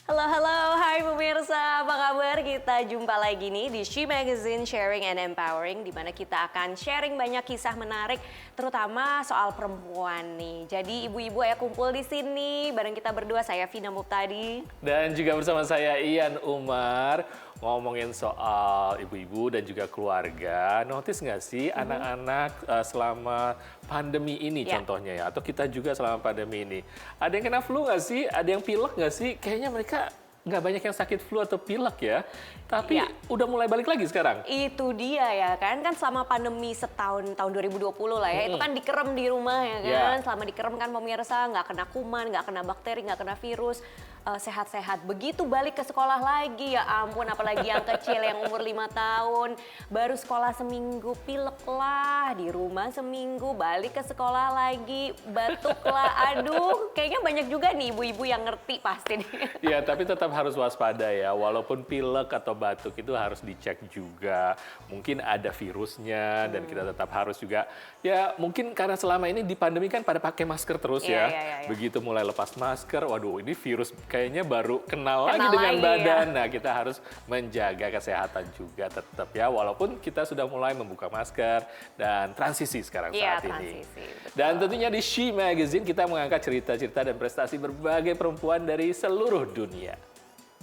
Halo, halo, hai pemirsa, apa kabar? Kita jumpa lagi nih di She Magazine Sharing and Empowering, di mana kita akan sharing banyak kisah menarik, terutama soal perempuan nih. Jadi ibu-ibu ayo kumpul di sini, bareng kita berdua, saya Vina Muptadi. Dan juga bersama saya Ian Umar, ngomongin soal ibu-ibu dan juga keluarga. Notice nggak sih anak-anak selama pandemi ini contohnya ya, atau kita juga selama pandemi ini. Ada yang kena flu nggak sih? Ada yang pilek nggak sih? Kayaknya mereka nggak banyak yang sakit flu atau pilek ya. Tapi udah mulai balik lagi sekarang. Itu dia ya kan selama pandemi setahun, tahun 2020 lah ya, itu kan dikerem di rumah ya kan. Selama dikerem kan pemirsa nggak kena kuman, nggak kena bakteri, nggak kena virus. Sehat-sehat. Begitu balik ke sekolah lagi, ya ampun, apalagi yang kecil yang umur 5 tahun baru sekolah seminggu pilek lah, di rumah seminggu balik ke sekolah lagi batuk lah. Aduh, kayaknya banyak juga nih ibu-ibu yang ngerti pasti nih. Ya, tapi tetap harus waspada ya. Walaupun pilek atau batuk itu harus dicek juga. Mungkin ada virusnya dan kita tetap harus juga, ya mungkin karena selama ini di pandemi kan pada pakai masker terus ya. Begitu mulai lepas masker, waduh ini virus kayaknya baru kenal lagi dengan badan. Nah, kita harus menjaga kesehatan juga tetap ya. Walaupun kita sudah mulai membuka masker dan transisi sekarang saat ini. Betul. Dan tentunya di She Magazine kita mengangkat cerita-cerita dan prestasi berbagai perempuan dari seluruh dunia.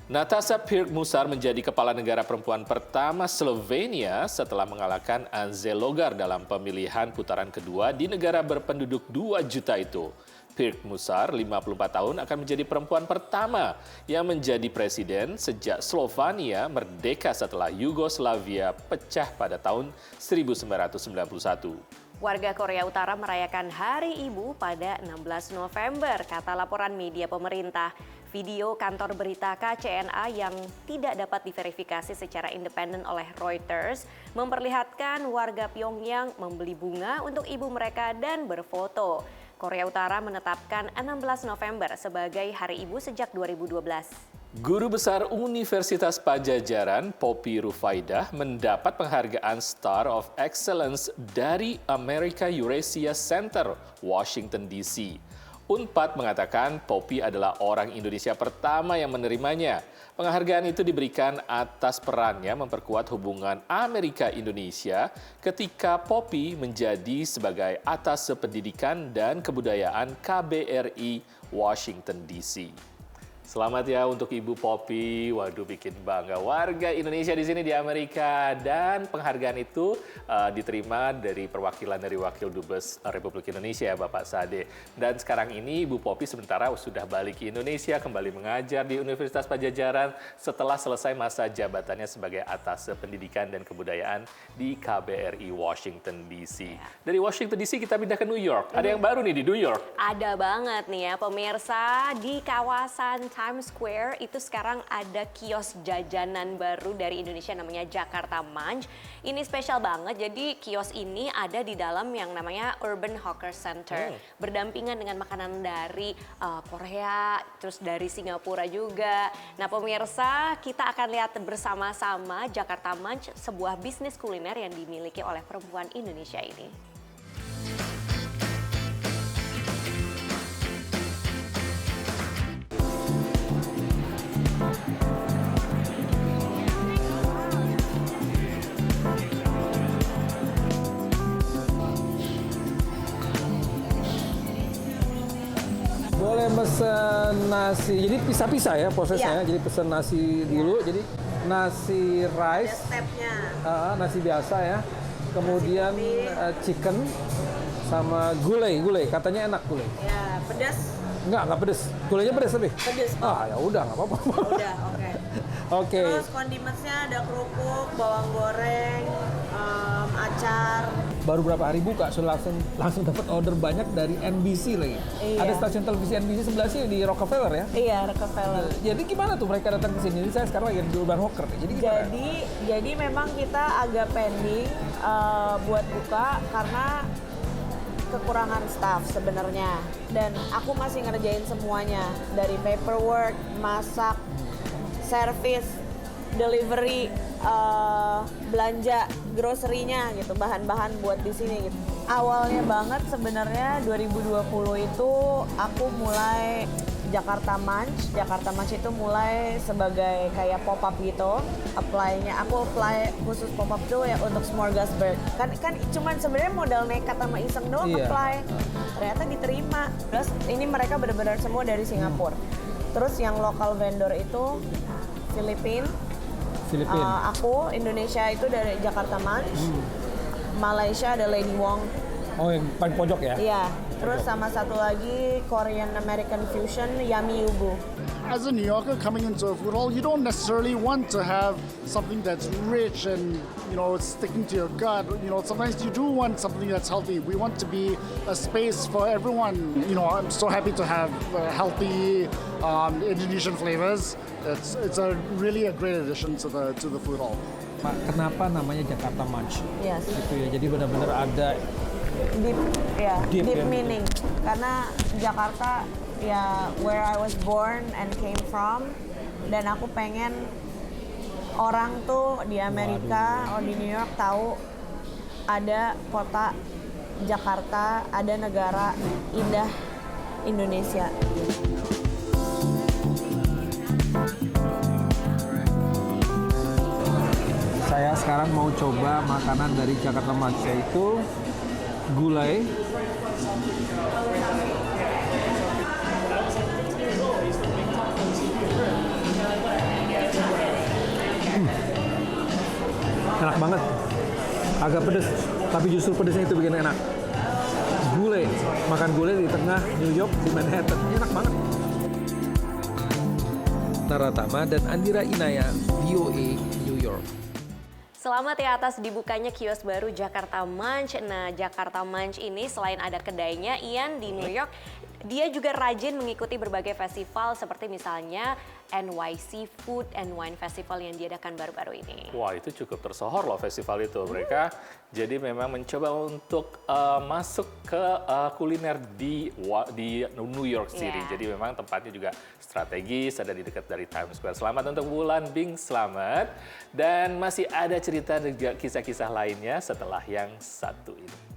Nataša Pirc-Musar menjadi kepala negara perempuan pertama Slovenia setelah mengalahkan Anže Logar dalam pemilihan putaran kedua di negara berpenduduk 2 juta itu. Pirc-Musar, 54 tahun, akan menjadi perempuan pertama yang menjadi presiden sejak Slovenia merdeka setelah Yugoslavia pecah pada tahun 1991. Warga Korea Utara merayakan Hari Ibu pada 16 November, kata laporan media pemerintah. Video kantor berita KCNA yang tidak dapat diverifikasi secara independen oleh Reuters memperlihatkan warga Pyongyang membeli bunga untuk ibu mereka dan berfoto. Korea Utara menetapkan 16 November sebagai Hari Ibu sejak 2012. Guru Besar Universitas Padjadjaran, Poppy Rufaidah, mendapat penghargaan Star of Excellence dari America Eurasia Center, Washington, D.C. UNPAD mengatakan Poppy adalah orang Indonesia pertama yang menerimanya. Penghargaan itu diberikan atas perannya memperkuat hubungan Amerika-Indonesia ketika Poppy menjadi sebagai Atase Pendidikan dan Kebudayaan KBRI Washington, D.C. Selamat ya untuk Ibu Poppy. Waduh, bikin bangga warga Indonesia di sini di Amerika. Dan penghargaan itu diterima dari perwakilan dari Wakil Dubes Republik Indonesia, Bapak Sade. Dan sekarang ini Ibu Poppy sementara sudah balik ke Indonesia, kembali mengajar di Universitas Padjadjaran setelah selesai masa jabatannya sebagai Atase Pendidikan dan Kebudayaan di KBRI Washington, D.C. Dari Washington, D.C. kita pindah ke New York. Ada yang baru nih di New York. Ada banget nih ya pemirsa, di kawasan Times Square itu sekarang ada kios jajanan baru dari Indonesia namanya Jakarta Munch. Ini spesial banget, jadi kios ini ada di dalam yang namanya Urban Hawker Center. Berdampingan dengan makanan dari Korea, terus dari Singapura juga. Nah pemirsa, kita akan lihat bersama-sama Jakarta Munch, sebuah bisnis kuliner yang dimiliki oleh perempuan Indonesia ini. Boleh pesen nasi, jadi pisah-pisah ya prosesnya. Jadi pesen nasi dulu, jadi nasi rice, stepnya. Nasi biasa ya. Kemudian chicken sama gulai, katanya enak gulai. Ya, pedas. Enggak pedes. Gulainya pedes tapi. Pedes. Ya udah, nggak apa-apa. Udah, oke. Oke. Terus kondimennya ada kerupuk, bawang goreng, acar. Baru berapa hari buka, sudah langsung dapat order banyak dari NBC lagi. Iya. Ada stasiun televisi NBC sebelah sini di Rockefeller ya. Iya, Rockefeller. Jadi gimana tuh mereka datang ke sini? Jadi saya sekarang lagi di Urban Hawker. Jadi gimana? Jadi memang kita agak pending buat buka karena kekurangan staff sebenarnya. Dan aku masih ngerjain semuanya dari paperwork, masak, service, delivery, belanja grocery-nya gitu, bahan-bahan buat di sini gitu. Awalnya banget sebenarnya 2020 itu aku mulai Jakarta Munch. Jakarta Munch itu mulai sebagai kayak pop-up gitu. Aku apply khusus pop-up tuh ya untuk Smorgasburg. Kan cuman sebenarnya modal nekat sama iseng doang apply. Ternyata diterima. Terus ini mereka benar-benar semua dari Singapura. Terus yang lokal vendor itu Filipina. Aku Indonesia itu dari Jakarta Munch. Malaysia ada Lady Wong. Oh, yang paling pojok ya? Iya. Terus sama satu lagi Korean American Fusion Yummy Yubu. As a New Yorker coming into a food hall, you don't necessarily want to have something that's rich and, sticking to your gut. Sometimes you do want something that's healthy. We want to be a space for everyone. I'm so happy to have healthy Indonesian flavors. It's really a great addition to the food hall. Kenapa namanya Jakarta Munch? Yes. Gitu ya. Jadi benar-benar ada deep meaning. Karena Jakarta where I was born and came from, dan aku pengen orang tuh di Amerika atau di New York tahu ada kota Jakarta, ada negara indah Indonesia. Saya sekarang mau coba makanan dari Jakarta Munch, yaitu gulai. Enak banget. Agak pedes, tapi justru pedesnya itu bikin enak. Gulai, makan gulai di tengah New York, di Manhattan. Enak banget. Naratama dan Andira Inaya, VOA, New York. Selamat ya atas dibukanya kios baru Jakarta Munch. Nah, Jakarta Munch ini selain ada kedainya, Ian, di New York, dia juga rajin mengikuti berbagai festival seperti misalnya NYC Food and Wine Festival yang diadakan baru-baru ini. Wah, itu cukup tersohor loh festival itu. Mereka jadi memang mencoba untuk masuk ke kuliner di New York City. Jadi memang tempatnya juga strategis, ada di dekat dari Times Square. Selamat untuk Wulan Bing, selamat. Dan masih ada cerita dan kisah-kisah lainnya setelah yang satu ini.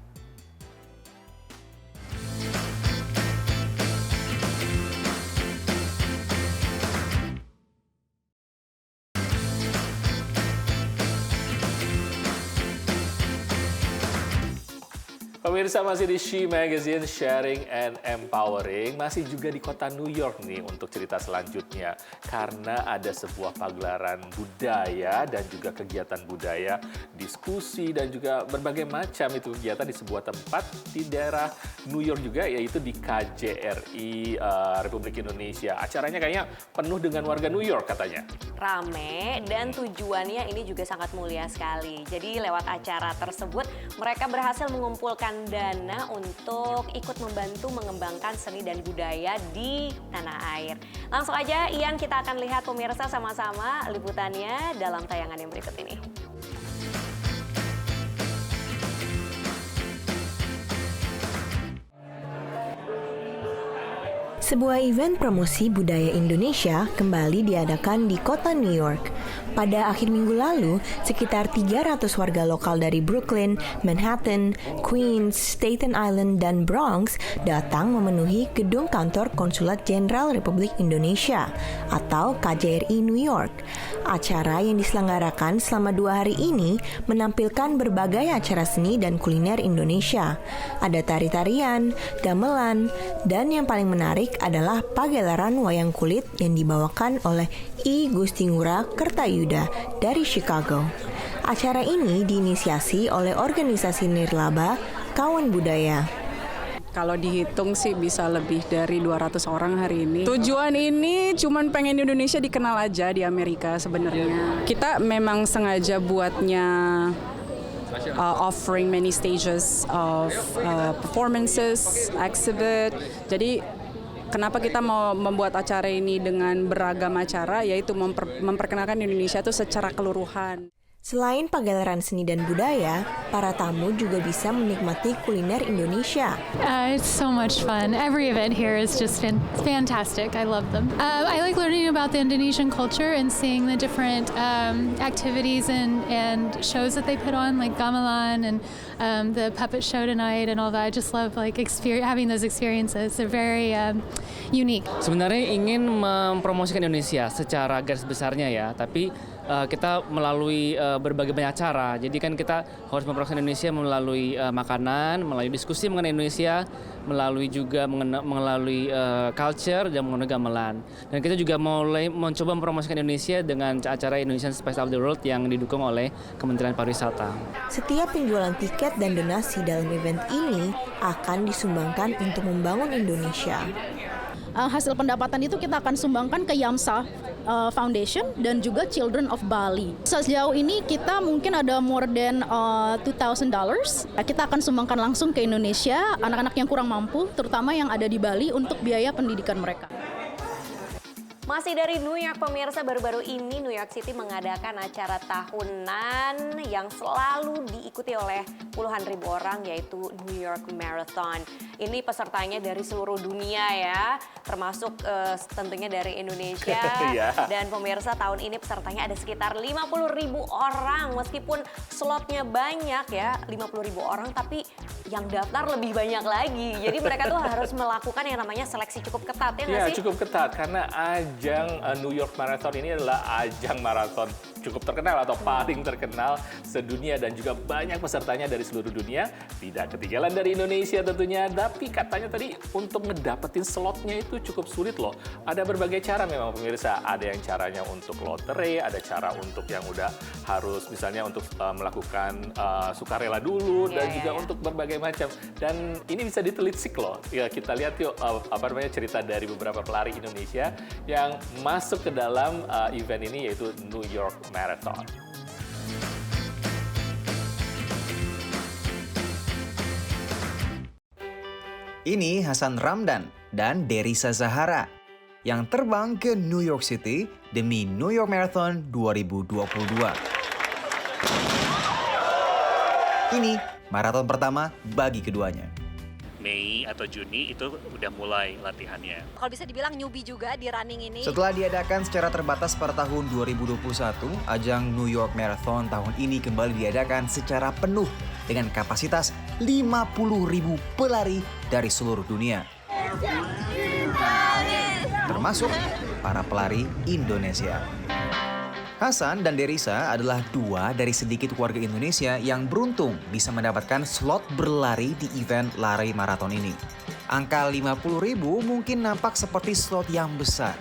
Pemirsa, masih di She Magazine, Sharing and Empowering. Masih juga di kota New York nih untuk cerita selanjutnya. Karena ada sebuah pagelaran budaya dan juga kegiatan budaya, diskusi dan juga berbagai macam itu kegiatan di sebuah tempat di daerah New York juga, yaitu di KJRI Republik Indonesia. Acaranya kayaknya penuh dengan warga New York katanya. Rame dan tujuannya ini juga sangat mulia sekali. Jadi lewat acara tersebut mereka berhasil mengumpulkan dana untuk ikut membantu mengembangkan seni dan budaya di tanah air. Langsung aja Ian, kita akan lihat pemirsa sama-sama liputannya dalam tayangan yang berikut ini. Sebuah event promosi budaya Indonesia kembali diadakan di kota New York. Pada akhir minggu lalu, sekitar 300 warga lokal dari Brooklyn, Manhattan, Queens, Staten Island, dan Bronx datang memenuhi gedung kantor Konsulat Jenderal Republik Indonesia atau KJRI New York. Acara yang diselenggarakan selama 2 hari ini menampilkan berbagai acara seni dan kuliner Indonesia. Ada tari-tarian, gamelan, dan yang paling menarik adalah pagelaran wayang kulit yang dibawakan oleh I Gusti Ngurah Kertayuda dari Chicago. Acara ini diinisiasi oleh organisasi nirlaba Kawan Budaya. Kalau dihitung sih bisa lebih dari 200 orang hari ini. Tujuan ini cuman pengen Indonesia dikenal aja di Amerika sebenarnya. Kita memang sengaja buatnya offering many stages of performances, exhibit. Jadi kenapa kita mau membuat acara ini dengan beragam acara, yaitu memperkenalkan Indonesia itu secara keseluruhan. Selain pagelaran seni dan budaya, para tamu juga bisa menikmati kuliner Indonesia. It's so much fun. Every event here is just fantastic. I love them. I like learning about the Indonesian culture and seeing the different activities and shows that they put on, like gamelan and the puppet show tonight and all that. I just love like having those experiences. They're very unique. Sebenarnya ingin mempromosikan Indonesia secara garis besarnya ya, tapi kita melalui berbagai banyak cara. Jadi kan kita harus mempromosikan Indonesia melalui makanan, melalui diskusi mengenai Indonesia, melalui juga melalui culture dan mengenai gamelan. Dan kita juga mulai mencoba mempromosikan Indonesia dengan acara Indonesian Spice of the World yang didukung oleh Kementerian Pariwisata. Setiap penjualan tiket dan donasi dalam event ini akan disumbangkan untuk membangun Indonesia. Hasil pendapatan itu kita akan sumbangkan ke Yamsa Foundation dan juga Children of Bali. Sejauh ini kita mungkin ada more than $2,000. Kita akan sumbangkan langsung ke Indonesia, anak-anak yang kurang mampu, terutama yang ada di Bali untuk biaya pendidikan mereka. Masih dari New York, pemirsa, baru-baru ini New York City mengadakan acara tahunan yang selalu diikuti oleh puluhan ribu orang, yaitu New York Marathon. Ini pesertanya dari seluruh dunia ya, termasuk tentunya dari Indonesia. Dan pemirsa, tahun ini pesertanya ada sekitar 50.000 orang. Meskipun slotnya banyak ya, 50.000 orang, tapi yang daftar lebih banyak lagi. Jadi mereka tuh harus melakukan yang namanya seleksi cukup ketat, ya nggak sih? Ya, cukup ketat karena ajang New York Marathon ini adalah ajang maraton cukup terkenal atau paling terkenal sedunia dan juga banyak pesertanya dari seluruh dunia. Tidak ketinggalan dari Indonesia tentunya, tapi katanya tadi untuk ngedapetin slotnya itu cukup sulit loh. Ada berbagai cara memang pemirsa, ada yang caranya untuk lotre, ada cara untuk yang udah harus misalnya untuk melakukan sukarela dulu dan juga untuk berbagai macam. Dan ini bisa ditelisik loh. Ya, kita lihat yuk cerita dari beberapa pelari Indonesia yang masuk ke dalam event ini, yaitu New York Marathon. Ini Hasan Ramdan dan Derisa Zahara yang terbang ke New York City demi New York Marathon 2022. Ini maraton pertama bagi keduanya. Mei atau Juni itu udah mulai latihannya. Kalau bisa dibilang newbie juga di running ini. Setelah diadakan secara terbatas pada tahun 2021, ajang New York Marathon tahun ini kembali diadakan secara penuh dengan kapasitas 50.000 pelari dari seluruh dunia. Termasuk para pelari Indonesia. Hasan dan Derisa adalah dua dari sedikit warga Indonesia yang beruntung bisa mendapatkan slot berlari di event lari maraton ini. Angka 50.000 mungkin nampak seperti slot yang besar.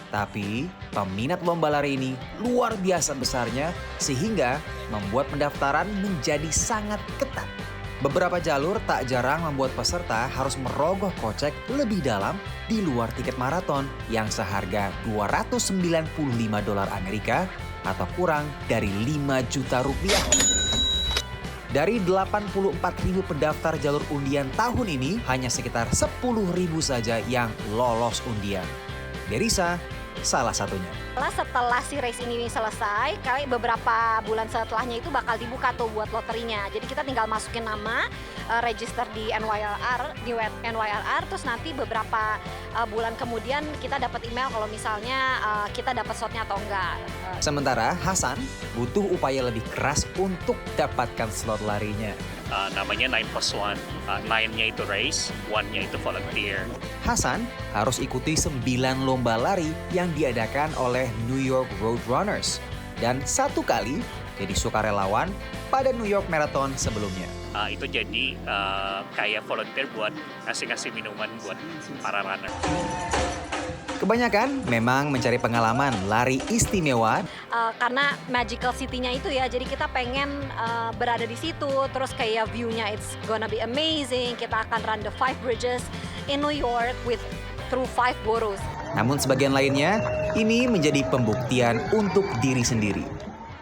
Tapi peminat lomba lari ini luar biasa besarnya sehingga membuat pendaftaran menjadi sangat ketat. Beberapa jalur tak jarang membuat peserta harus merogoh kocek lebih dalam di luar tiket maraton yang seharga $295 Amerika atau kurang dari 5 juta rupiah. Dari 84.000 pendaftar jalur undian tahun ini, hanya sekitar 10.000 saja yang lolos undian. Derisa salah satunya. Setelah si race ini selesai, kali beberapa bulan setelahnya itu bakal dibuka tuh buat loterinya. Jadi kita tinggal masukin nama, register di NYRR, terus nanti beberapa bulan kemudian kita dapat email kalau misalnya kita dapat slotnya atau enggak. Sementara Hasan butuh upaya lebih keras untuk dapatkan slot larinya. Namanya 9+1. 9-nya itu race, 1-nya itu volunteer. Hasan harus ikuti 9 lomba lari yang diadakan oleh New York Road Runners dan 1 kali jadi sukarelawan pada New York Marathon sebelumnya. Itu jadi kayak volunteer buat ngasih minuman buat para runner. Kebanyakan memang mencari pengalaman lari istimewa. Karena magical city-nya itu ya, jadi kita pengen berada di situ, terus kayak view-nya it's gonna be amazing. Kita akan run the 5 bridges in New York through 5 boroughs. Namun sebagian lainnya, ini menjadi pembuktian untuk diri sendiri.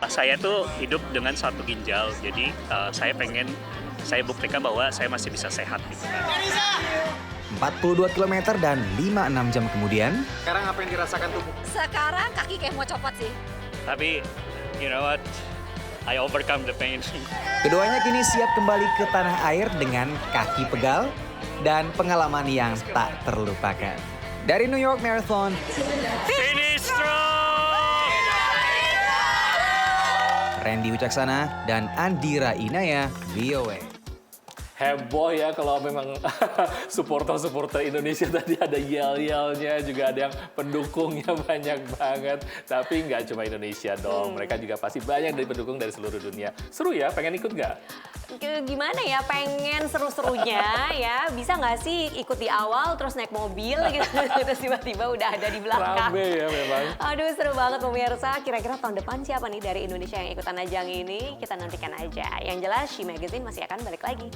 Saya tuh hidup dengan 1 ginjal, jadi saya buktikan bahwa saya masih bisa sehat gitu kan. 42 km dan 5-6 jam kemudian. Sekarang apa yang dirasakan tubuh? Sekarang kaki kayak mau copot sih. Tapi, you know what? I overcome the pain. Keduanya kini siap kembali ke tanah air dengan kaki pegal dan pengalaman yang tak terlupakan. Dari New York Marathon, Finish strong! Randy Wicaksana dan Andira Inaya, VOA. Heboh ya kalau memang supporter-supporter Indonesia tadi ada yel-yelnya, juga ada yang pendukungnya banyak banget. Tapi nggak cuma Indonesia dong, mereka juga pasti banyak dari pendukung dari seluruh dunia. Seru ya, pengen ikut nggak? Gimana ya, pengen seru-serunya ya. Bisa nggak sih ikut di awal terus naik mobil gitu, terus tiba-tiba udah ada di belakang. Rame ya memang. Aduh seru banget pemirsa. Kira-kira tahun depan siapa nih dari Indonesia yang ikutan ajang ini? Kita nantikan aja. Yang jelas She Magazine masih akan balik lagi.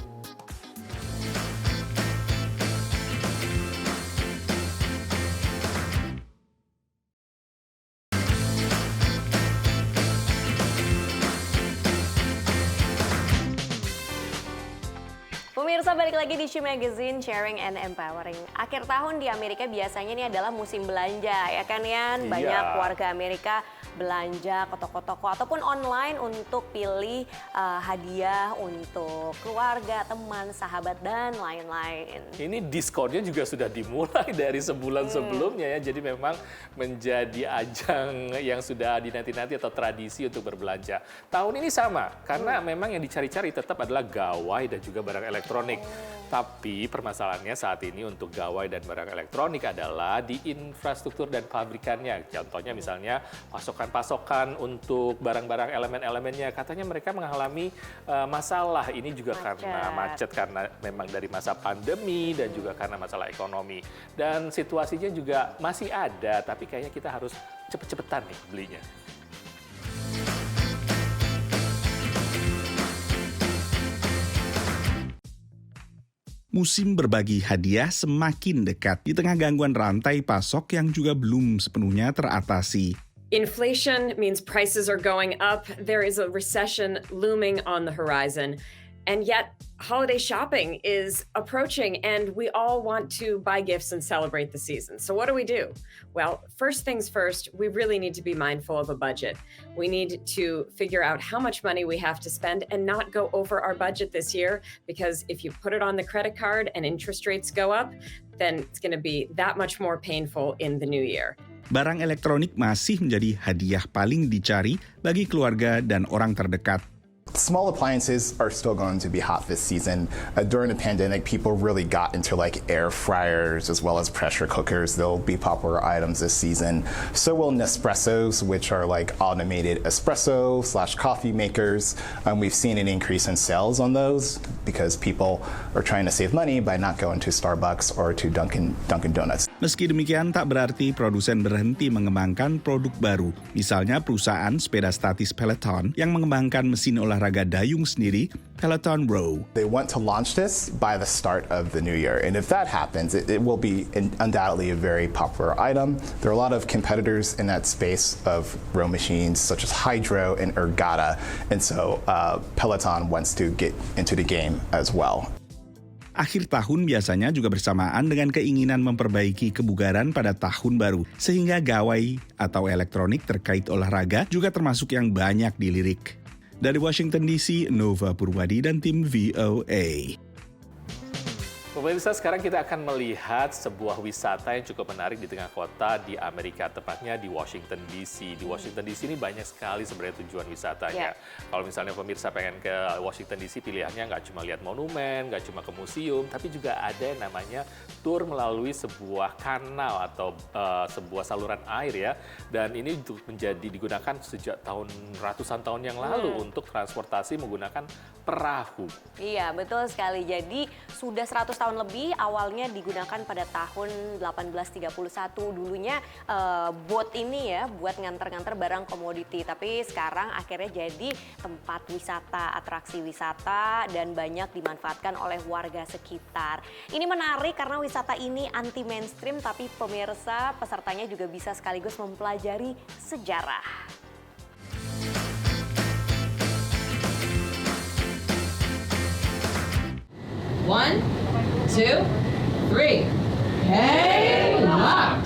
Pemirsa, balik lagi di She Magazine, Sharing and Empowering. Akhir tahun di Amerika biasanya ini adalah musim belanja, ya kan Yan? Banyak warga Amerika belanja ke toko-toko ataupun online untuk pilih hadiah untuk keluarga, teman, sahabat, dan lain-lain. Ini diskonnya juga sudah dimulai dari sebulan sebelumnya ya, jadi memang menjadi ajang yang sudah dinanti-nanti atau tradisi untuk berbelanja. Tahun ini sama, karena memang yang dicari-cari tetap adalah gawai dan juga barang elektronik. Tapi permasalahannya saat ini untuk gawai dan barang elektronik adalah di infrastruktur dan pabrikannya. Contohnya misalnya pasokan untuk barang-barang elemen-elemennya. Katanya mereka mengalami masalah. Ini juga karena macet, karena memang dari masa pandemi dan juga karena masalah ekonomi. Dan situasinya juga masih ada, tapi kayaknya kita harus cepet-cepetan nih belinya. Musim berbagi hadiah semakin dekat di tengah gangguan rantai pasok yang juga belum sepenuhnya teratasi. Inflation means prices are going up. There is a recession looming on the horizon. And yet, holiday shopping is approaching and we all want to buy gifts and celebrate the season. So what do? Well, first things first, we really need to be mindful of a budget. We need to figure out how much money we have to spend and not go over our budget this year, because if you put it on the credit card and interest rates go up, then it's going to be that much more painful in the new year. Barang elektronik masih menjadi hadiah paling dicari bagi keluarga dan orang terdekat. Small appliances are still going to be hot this season. During the pandemic, people really got into like air fryers as well as pressure cookers. They'll be popular items this season. So will Nespressos, which are like automated espresso/coffee makers. We've seen an increase in sales on those because people are trying to save money by not going to Starbucks or to Dunkin' Donuts. Meski demikian, tak berarti produsen berhenti mengembangkan produk baru. Misalnya perusahaan sepeda statis Peloton yang mengembangkan mesin olahraga dayung sendiri, Peloton Row. They want to launch this by the start of the new year. And if that happens, it will be undoubtedly a very popular item. There are a lot of competitors in that space of row machines, such as Hydro and Ergata. And so Peloton wants to get into the game as well. Akhir tahun biasanya juga bersamaan dengan keinginan memperbaiki kebugaran pada tahun baru, sehingga gawai atau elektronik terkait olahraga juga termasuk yang banyak dilirik. Dari Washington DC, Nova Purwadi dan tim VOA. Pemirsa, sekarang kita akan melihat sebuah wisata yang cukup menarik di tengah kota di Amerika, tepatnya di Washington DC. Di Washington DC ini banyak sekali sebenarnya tujuan wisatanya. Kalau misalnya pemirsa pengen ke Washington DC, pilihannya nggak cuma lihat monumen, nggak cuma ke museum, tapi juga ada yang namanya tour melalui sebuah kanal atau sebuah saluran air ya. Dan ini digunakan sejak ratusan tahun yang lalu untuk transportasi menggunakan perahu. Iya, betul sekali. Jadi sudah 100 tahun lebih, awalnya digunakan pada tahun 1831. Dulunya boat ini ya buat nganter-nganter barang komoditi, tapi sekarang akhirnya jadi tempat wisata, atraksi wisata, dan banyak dimanfaatkan oleh warga sekitar. Ini menarik karena wisata ini anti mainstream, tapi pemirsa, pesertanya juga bisa sekaligus mempelajari sejarah. One, two, three. Hey, lock.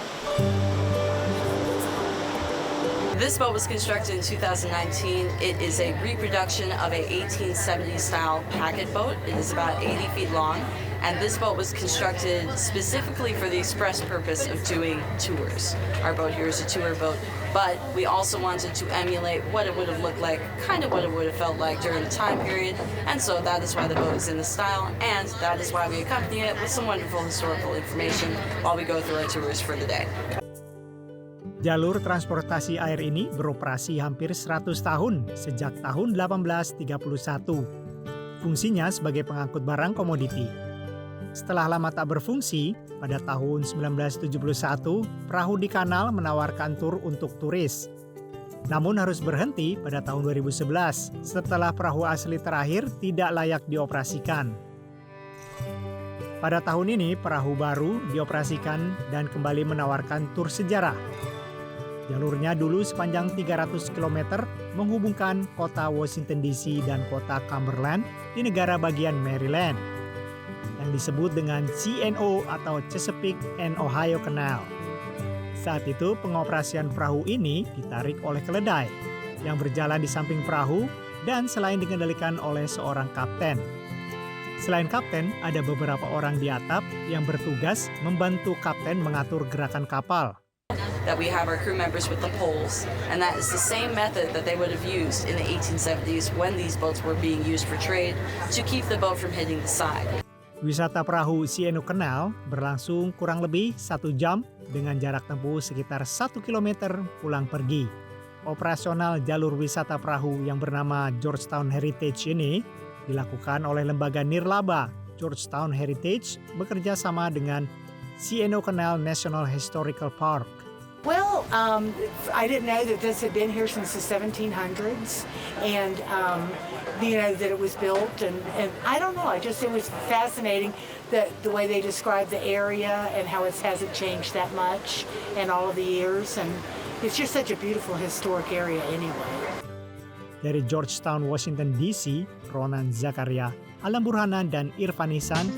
This boat was constructed in 2019. It is a reproduction of a 1870s style packet boat. It is about 80 feet long, and this boat was constructed specifically for the express purpose of doing tours. Our boat here is a tour boat, but we also wanted to emulate what it would have looked like, kind of what it would have felt like during the time period, and so that is why the boat is in the style, and that is why we accompany it with some wonderful historical information while we go through our tours for the day. Jalur transportasi air ini beroperasi hampir 100 tahun, sejak tahun 1831. Fungsinya sebagai pengangkut barang komoditi. Setelah lama tak berfungsi, pada tahun 1971, perahu di kanal menawarkan tur untuk turis. Namun harus berhenti pada tahun 2011, setelah perahu asli terakhir tidak layak dioperasikan. Pada tahun ini, perahu baru dioperasikan dan kembali menawarkan tur sejarah. Jalurnya dulu sepanjang 300 km menghubungkan kota Washington DC dan kota Cumberland di negara bagian Maryland, yang disebut dengan CNO atau Chesapeake and Ohio Canal. Saat itu pengoperasian perahu ini ditarik oleh keledai yang berjalan di samping perahu dan selain dikendalikan oleh seorang kapten. Selain kapten, ada beberapa orang di atap yang bertugas membantu kapten mengatur gerakan kapal. That we have our crew members with the poles, and that is the same method that they would have used in the 1870s when these boats were being used for trade to keep the boat from hitting the side. Wisata perahu CNO Canal berlangsung kurang lebih 1 jam dengan jarak tempuh sekitar 1 km pulang pergi. Operasional jalur wisata perahu yang bernama Georgetown Heritage ini dilakukan oleh lembaga nirlaba Georgetown Heritage bekerja sama dengan CNO Canal National Historical Park. Well, I didn't know that this had been here since the 1700s, and that it was built, and I don't know. It was fascinating that the way they described the area and how it hasn't changed that much in all of the years, and it's just such a beautiful historic area anyway. Dari Georgetown, Washington DC, Ronan Zakaria, Alam Burhanan dan Irfan Nisan.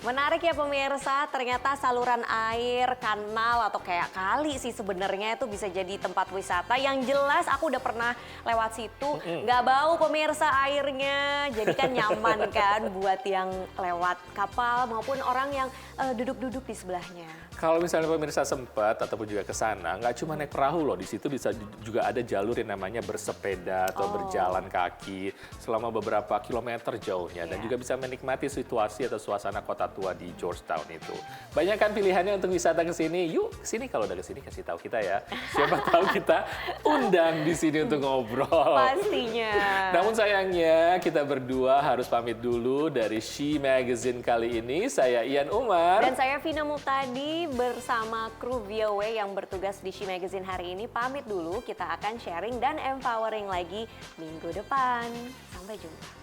Menarik ya pemirsa, ternyata saluran air, kanal atau kayak kali sih sebenarnya itu bisa jadi tempat wisata. Yang jelas aku udah pernah lewat situ, nggak bau pemirsa airnya. Jadi kan nyaman kan buat yang lewat kapal maupun orang yang duduk-duduk di sebelahnya. Kalau misalnya pemirsa sempat ataupun juga ke sana, nggak cuma naik perahu loh, di situ bisa juga ada jalur yang namanya bersepeda atau berjalan kaki selama beberapa kilometer jauhnya, dan juga bisa menikmati situasi atau suasana kota tua di Georgetown itu. Banyak kan pilihannya untuk wisata ke sini. Yuk, sini kalau udah ke sini kasih tahu kita ya. Siapa tahu kita undang di sini untuk ngobrol. Pastinya. Namun sayangnya kita berdua harus pamit dulu dari She Magazine kali ini. Saya Ian Umar dan saya Vina Muhtadi bersama kru VOA yang bertugas di She Magazine hari ini pamit dulu. Kita akan sharing dan empowering lagi minggu depan. Sampai jumpa.